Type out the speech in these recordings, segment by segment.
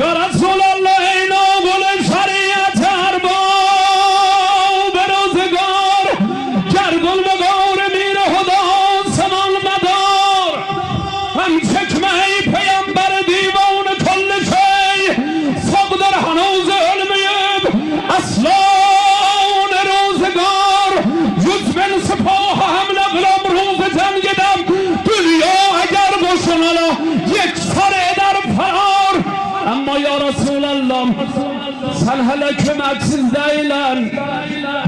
یا رسول الله اینا گل شریعت ارباب روزگار گردون بگار میر خدا سمان مدار هم چکمه پیامبر دیوان کل شی صدر هنوز علمید اصلان روزگار جز من سپاه هم نقلم روز جنگیدم دنیا اگر بشنالا یک سر در فرار اما یا رسول الله سن هلکم اکسیز دیلن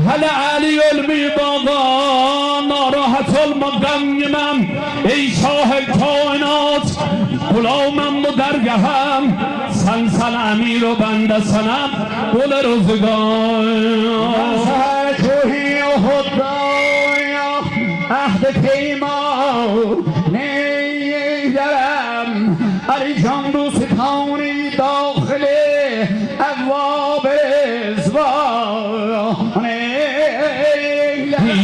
هل علی علمی باقا ناراحت المقیمم ای شاه کائنات غلامم و درگهم سن امیر و بنده سنم گل روزگار توهی و خدایا عهد پیما نیدرم علی جان دوستانی داخل ابواب رضوان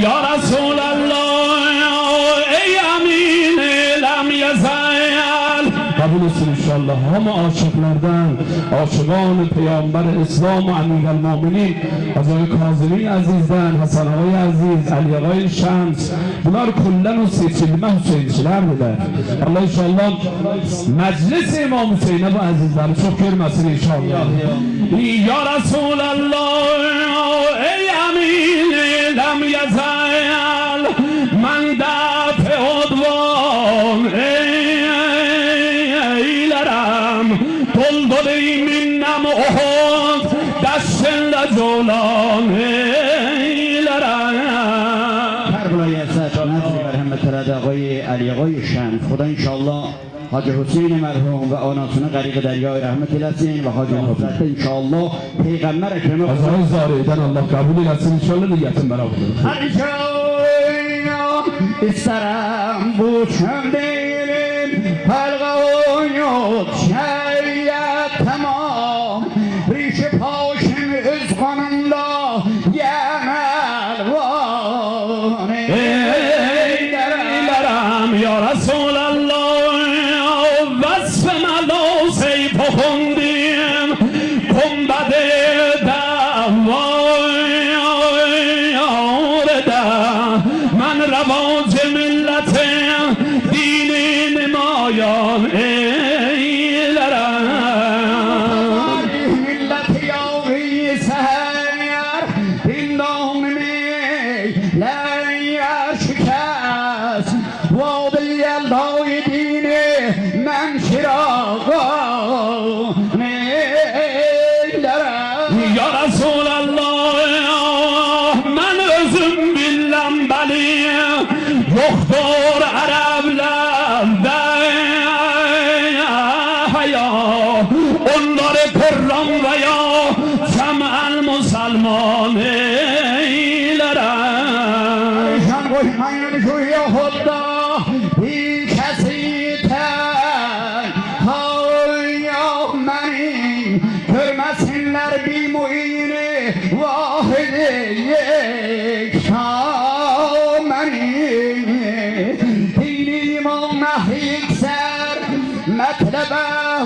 یا رسول الله ای امین لم یزل قبول است انشاءالله همه عاشقلردن عاشقان پیامبر اسلام و امیرالمومنین از آقای کاظمی عزیزدن حسن آقای عزیز علی آقای شمس bunlar کلن و سیچلمه حسینچیler بودن الله انشاءالله مجلس امام حسینه با عزیزدن çok görmesin inşallah یا رسول الله ای امین لم یزل من دفع عدوان ایلرم بلبلی منم احد دست لجولان ایلرم کربلای عزت نظری مرحمت رد آقای علی آقای شمس خدا انشاءالله حاج حسین مرحوم و آناتون غریق دریای رحمت الاسین و حاج نصرت انشاءالله پیغمبر اکرم از آقای زاریدن الله قبول الاسین انشاءالله نیتم برام علی جان استرم بوچم دیرم حلقه و یاد شریعت تمام ریش پاشم از قانونلا یملوانه ایلرم یا رسول الله وصف ملا سیف خوندیم گنبد دوار من رواج ملت دین نمایان ایلرم ملت یاوی سهر دیندان می لیر شکست واد یلدای دین من شراغان ایلرم یا رسول الله من özüm bilmem beli yoktur Araplarda ya onları perram veya cem'el musalman eylerem شان koşmayın şu Yahuda bir kesiten hayal beni görmesinler bir muhini vahidi yekşan beni dini iman yükser metlebe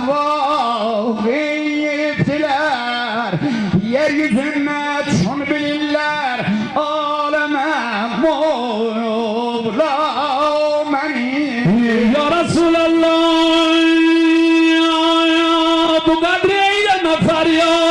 vahiyiptiler yeryüzüne çun bilirler aleme Mevla beni ya Resulallah bu kadri eyleme feryat